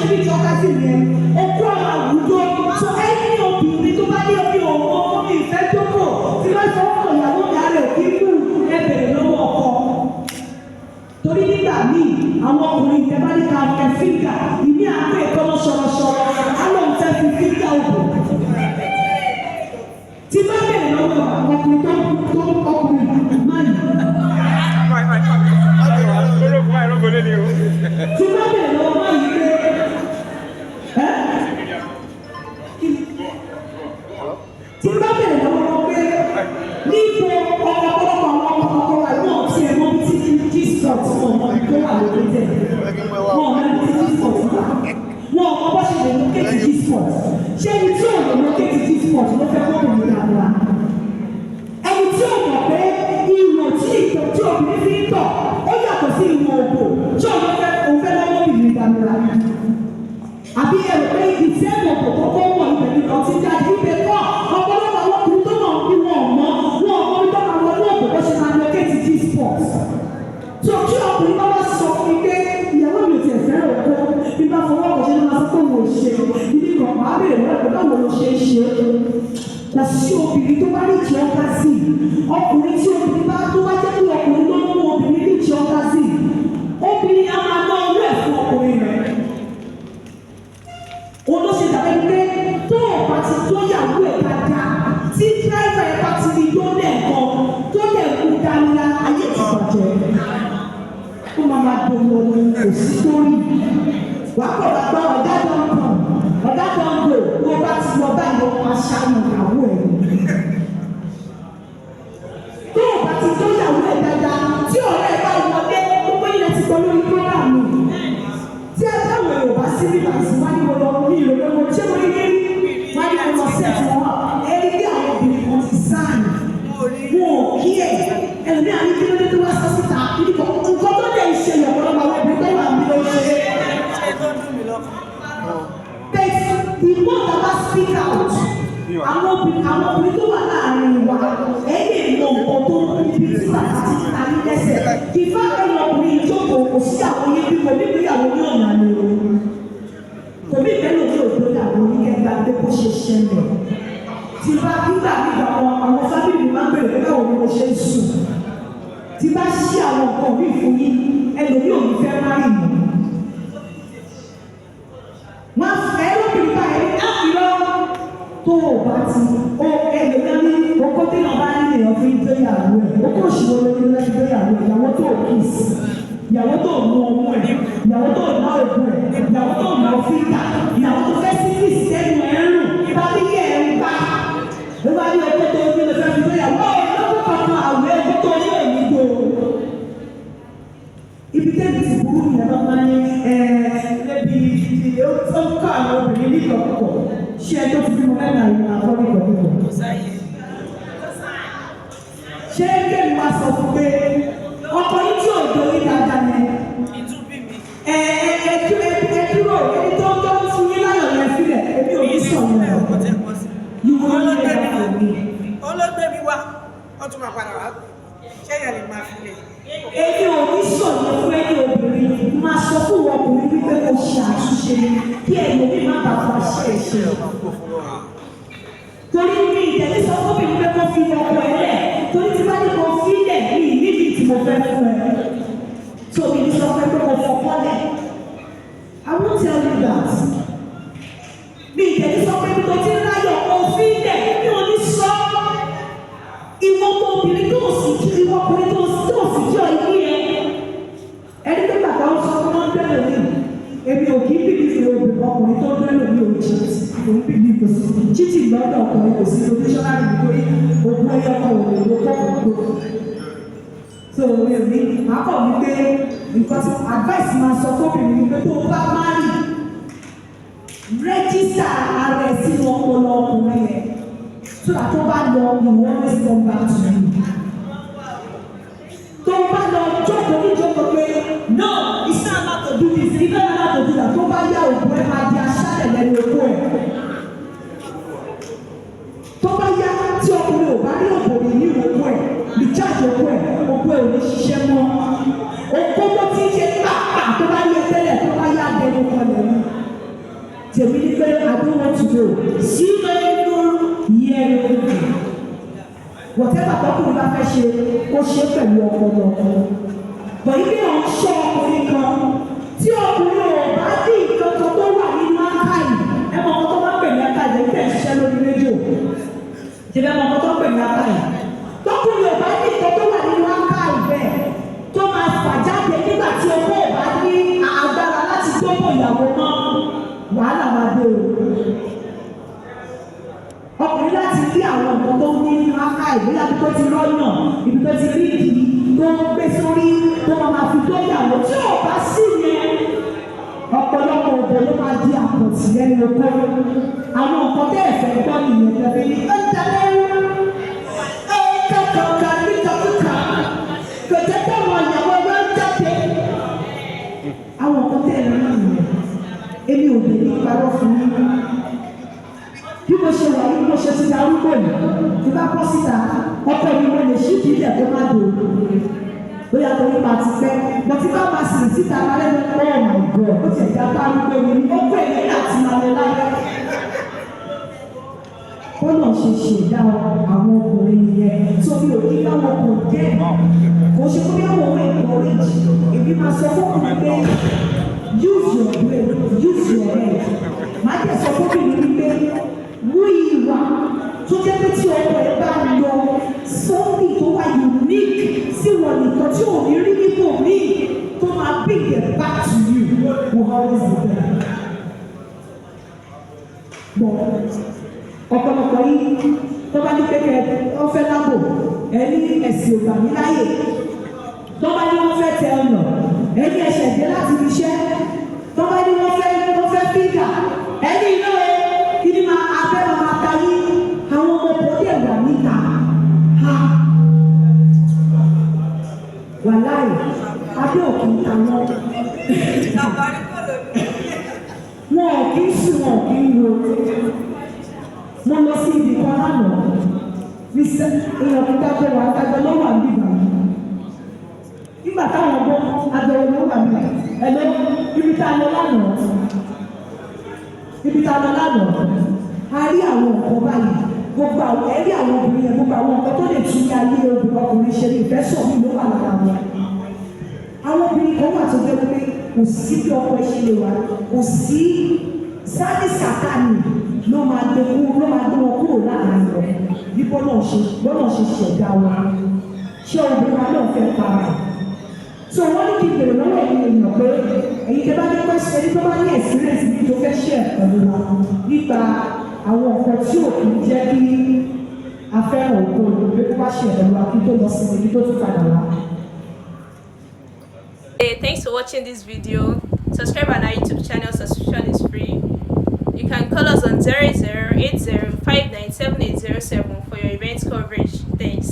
ṣe bí ìjọba sí mi ẹ̀ ẹ̀kọ́ àwùjọ tó ẹ̀yìn obìnrin tó bá ní omi òun ọkọ mi ìfẹ́ tó kọ̀ tí wọ́n sọ fún ìyàwó mi àárẹ̀ òkè kú ẹbẹ̀rẹ̀ lọ́wọ́ ọkọ. Torí nígbà míì àwọn ọkùnrin ìjẹba ní ká fẹ́ fíńgà ìní àpò ìkọ́nà ṣọ̀rọ̀ṣọ̀rọ̀ alóhùn fẹ́ fi fíńgà òbò. Tí bá bẹ̀rẹ̀ lọ́wọ́ ọkùnrin tó ọkùnrin máa yìí. Tí bá bẹ̀rẹ̀ lọ́wọ́ máa yìí pé tí bá bẹ̀rẹ̀ lọ́wọ́ pé níbo ọ̀pọ̀lọpọ̀ àwọn ọkọ̀ wa náà ti ẹ̀ mọ́ bí tí sport wọn mọ tó wà lókè tẹ̀. Wọ́n mọ bí tí sport wà. Wọ́n mọ bó ṣe lè mú kéèkì sport. Ṣé ẹni tí ò lè mú kéèkì sport ló fẹ́ kó òun dáadáa? Ẹni tí ò mọ̀ pé ìwọ̀n tí ìtọ̀ tí obìnrin fi ń tọ̀ ó yàtọ̀ sí ìwọ̀n òbò tí òun fẹ́ lọ́wọ́ obìnrin dáadáa. Àbí ẹ̀rọ pé ìdí ẹ̀mọ̀ kò kọ́kọ́ wọ̀ ibẹ̀ nìkan ti dá ibẹ̀ kọ́ ọ̀pọ̀lọpọ̀ àwọn ọkùnrin tó mọ̀ bí wọn mọ̀ wọn ọmọ bí wọn àwọn ọdún òbò bó ṣe máa lọ kéèkì tí sport. Tó kí ọkùnrin bá wá sọ fún mi pé ìyàwó mi ò tiẹ̀ fẹ́ràn òkú bí bá fọwọ́ ọkọ̀ ṣe máa fún òun ṣe ibi kan máa bèèrè lọ́wọ́ pé báwo ló ṣe é ṣe. Kò sí obìnrin tó bá ní ìjọ ọ̀gá sí ọkùnrin tí obìnrin bá tó bá jẹ́ pé ọkùnrin ló ń mú obìnrin ní ìjọ ọ̀gá sí obìnrin á máa ná owó ẹ̀ fún ọkùnrin rẹ̀. Olóṣèlú dàbẹ́ pé tó ọ̀pá ti tó yàwó ẹ̀ dáadáa tí dírẹ́fà ẹ̀ bá ti di tó lẹ́ẹ̀kan tó lẹ̀ kú dáná ayé ti bàjẹ́. Ó máa dòwò òsì sórí. Wà á kọ̀ọ̀dà gbọ́ ọ̀dà tó ń bọ̀ ọ̀dà tó ń bò wọ́n bá ti lọ bá ìwọ aṣáájú ìyàwó ẹ̀. Tó ọ̀pá ti tó yàwó ẹ̀ dáadáa tí ọ̀rẹ́ ẹ̀ bá wọlé gbogbo ilẹ̀ ti gbọ́ lórí prógrámù. Tí ẹ dáwọ̀ ẹ̀ bá sí nígbà tí wọ́n ní mo lọ ní ìròyìn mo ṣé mo rí rí wọ́n ní ọmọ sẹ́ẹ̀tì wọn ẹni bí àwọn obìnrin kan ti sáàyè wọn ò kí ẹ̀ ẹ̀mí àní kí ló dé tó wá sọ síta nǹkan tó dẹ̀ ń ṣe lọ́pọ̀lọpọ̀ àwọn obìnrin tó wà ní lóṣù. Bẹ́ẹ̀ ìmọ̀ tàbá speak out àwọn obìnrin tó wà láàrin wa ẹ̀yẹ ìmọ̀ nǹkan tó ń bí tí bàtà ti ta ní lẹ́sẹ̀ kì í fá ẹ̀yìn ọkùnrin ìjókòó kò sí àwọn yẹn bí kò ní ìgbéyàwó ní ọ̀nà ni o kò ní ìgbẹ́ lòdì òdò ìyàwó ní kẹgbà pé kó ṣe ṣẹlẹ̀ tí bá gbígbà nígbà àwọn fábìlì máa ń bèrè pé báwo ni mo ṣe ń sùn tí bá ṣí àwọn nǹkan bí fún yín ẹlòmí ò ní fẹ́ má rìn mọ́ wọn fẹ́ lóbìnrin báyìí láàbìrọ̀ tó o bá ti o ẹlòmí ní okó tí wọn bá ní èèyàn fi ń gbéyàwó ẹ̀ okó òṣìwò lórí lẹ́yìn gbéyàwó ìyàwó tó o kì í sí ìyàwó tó mú ọmú ẹ̀ ìyàwó tó ná òkú ẹ̀ ìyàwó tó ná fíńtà ìyàwó tó fẹ́ sí kìí sẹ́nu ẹ̀rù tàbí kí ẹ̀ ń bá ló bá ní ọkọ̀ tó ní lè fẹ́ fi gbéyàwó lọ́kọ̀ kankan àwẹ̀ ẹ̀kọ́ tó ní èyí tó. Ibi tẹ́lẹ̀ ti burú ni ẹ̀rọ máa ní ẹ̀ẹ́dẹ́bí ìdílé ó ń kọ́ àwọn obìnrin ní ìkọ̀kọ̀ ṣé ẹ tó fi bímọ mẹ́ta ìrìn àbọ̀ ní ìkọ̀kọ̀. Ṣé kéèmí wá sọ fún pé ọkọ̀ yìí tí ò dórí dáadáa ni ẹ̀ẹ́dúró ẹni tó ń tọ́jú fún yín láyọ̀ yẹn sílẹ̀ èmi ò ní sọ̀rọ̀ rẹ̀ yìí wọ́n lé ẹ̀ka òní. Olóògbé mi wá wọ́n tún máa padà wá ṣé yẹn lè máa fi lè. Èmi ò ní sọ̀rọ̀ fún ẹni obìnrin máa sọ fún ọkùnrin wípé kò ṣe àtúnṣe kí ẹlòmíì má bàa fà ṣe é ṣe. Torí mi ìtẹ̀lé sọ fún mi pé kó fi ọkọ ẹ̀ lẹ̀ torí tí bá ní kó fi lẹ̀ ní níbi tí mo fẹ́ fún ẹ. So mi ní sọ pé kó fọkọ lẹ̀. I won't tell you that. Mi ìtẹ̀lé sọ pé kó tí ń ráyọ̀ kó fi lẹ̀ mi ò ní sọ. Ìwọ ọmọ obìnrin tó sì kí ìwọ ọkùnrin tó sì kí ọ ilé ẹ. Ẹni tó gbàgbọ́ ń sọ fún wọn bẹ́ẹ̀ lórí. Èmi ò kí bìbí fi obìnrin ọkùnrin tó bẹ́ẹ̀ lórí òjì. Òun bìbí kò sí. Títí lọ́dọ̀ ọkùnrin kò sí professional nítorí òkú ẹyọ kan ò lè lo kọ́kọ́. So mi ò ní màá kọ̀ wípé nǹkan tí advice máa sọ fóbìnrin wípé tó bá máa rí rẹ́jísítà ara ẹ̀ sínú ọpọlọ ọkùnrin yẹn. So that tó bá lọ ìwọ always come back to you. Tó bá lọ jókòó ní jókòó pé no it's not allowed to do this it's not allowed to do that tó bá yá òkú ẹ máa di aṣálẹ̀ lẹ́nu òkú ẹ̀. Tó bá yá tí ọkùnrin ò bá ní òbòrò ní òkú ẹ̀ ní chájì òkú ẹ̀ ò ní ṣiṣẹ́ mọ́. Òkú tó ti ṣe pàápàá tó bá yẹ tẹ́lẹ̀ tó bá yá àgbẹ̀rù kan lẹ́nu. méjèèjì whatever tọkùnrin bá fẹ́ ṣe ó ṣe pẹ̀lú ọpọlọ bọ̀ ibi ọ̀ ń ṣọ́ ọkùnrin kan tí ọkùnrin ò bá dín nǹkan kan tó wà nínú ákáì ẹ mọ ọkọ tó bá pè ní ákáì lẹ́yìn tẹ̀ ń ṣiṣẹ́ lórí rédíò ṣẹlẹ̀ mọ ọkọ tó pè ní ákáì tọkùnrin ò bá dín nǹkan tó wà nínú ákáì bẹ́ẹ̀ tó máa fà jáde nígbà tí ọkọ ò bá ní agbára láti gbọ́mọ̀ ìyàwó mọ́ wàhálà máa dé o ọkùnrin láti rí àwọn nǹkan tó ń ní nínú ákáì bóyá ibi tó ti rọ́nà ibi tó ti rí ìdí tó ń gbé sórí tó máa fi tó ìyàwó tí ò bá sí yẹn ọ̀pọ̀lọpọ̀ òbò ló máa di àpótí lẹ́nu oko àwọn nǹkan tẹ́ ẹ̀fẹ̀ gbọ́ nìyẹn tẹ̀lé ní ọ̀dàlẹ́rú kọ̀ọ̀kan níkàkúkà kò jẹ́ pé àwọn ìyàwó ẹgbẹ́ ń jáde àwọn nǹkan tẹ́ ẹ̀rọ náà nìyẹn èmi ò lè ní ìparọ́ fún yín bí mo ṣe wà bí mo ṣe ti darúgbó yìí tí bá bọ́ síta ọkọ mi mo lè ṣí ìdílé tó má dò bóyá tó nípa ti pẹ́ mo ti bá máa sìn síta lálẹ́ ní ọ̀nà ìgò ó ti ẹ̀dá bá arúgbó mi ní ó pè ní láti máa lọ lálẹ́. bọ́lá ṣe ṣèdá àwọn ọkùnrin yẹn tó bí òkè láwọn kò dé kò ṣe fún yàwó owó encourage èmi máa sọ fún mi pé use your brain use your head máa tẹ̀ sọ fún mi wípé wú ìwà tó jẹ́ pé tí ọkọ ẹ̀ bá lọ sọ́ọ̀bì tó wà unique sí wọn nìkan tí ò ní rí nípò míì tó máa bring it back to you will always be there. ọ̀pọ̀lọpọ̀ yìí tó bá ní kékeré wọ́n fẹ́ lábò ẹni ẹ̀sìn ògbà mi láyè tó bá ní wọ́n fẹ́ tẹ ọ̀nà ẹni ẹ̀ṣẹ̀ dé láti fi ṣẹ́ tó bá ní wọ́n fẹ́ fígà ẹni iná kí ni máa abẹ́ máa ta yí àwọn ọmọ ọ̀pọ̀ wà níta ha wà láyè abẹ́ òkè ta wọn wọn ò kí ń sùn wọn ò kí ń ro mo lọ sí ibi kan lánàá ní èèyàn kíkà pé wà á dájọ́ lọ́wọ́ àbí ìgbà nígbà táwọn ọgbọ́n agbẹ̀rẹ̀ lọ́wọ́ àbí ẹ̀lọ́ ibi tá a lọ lánàá a rí àwọn nǹkan báyìí gbogbo àwọn ẹ̀rí àwọn obìnrin yẹn gbogbo àwọn nǹkan tó lè tún ní ayé ọkùnrin ṣe ní ìfẹ́ sọ̀ mí ló wà lára wọn àwọn obìnrin kan wà tó jẹ́ pé kò sí bí ọkọ ẹ̀ ṣe lè wà kò sí sáàdì sàkánì ló máa gbé wọn kúrò láàrin rẹ̀ bí bọ́lá ṣe ṣẹ̀dá wọn ṣé obìnrin wa náà fẹ́ para so wọ́n ní kí n bèrè lọ́wọ́ ẹ̀yìn èèyàn pé èyí tẹ́ bá dé pẹ́sì ẹni tó bá ní experience ní tó fẹ́ ṣe pẹ̀lú wa nípa àwọn nǹkan tí ò kì í jẹ́ kí afẹ́ràn òkú olùgbé tó bá ṣe pẹ̀lú wa kí tó lọ sí ibi tó tún padà wá. Hey, thanks for watching this video. Subscribe on our YouTube channel. Subscription is free. You can call us on 0080597807 for your event coverage. Thanks.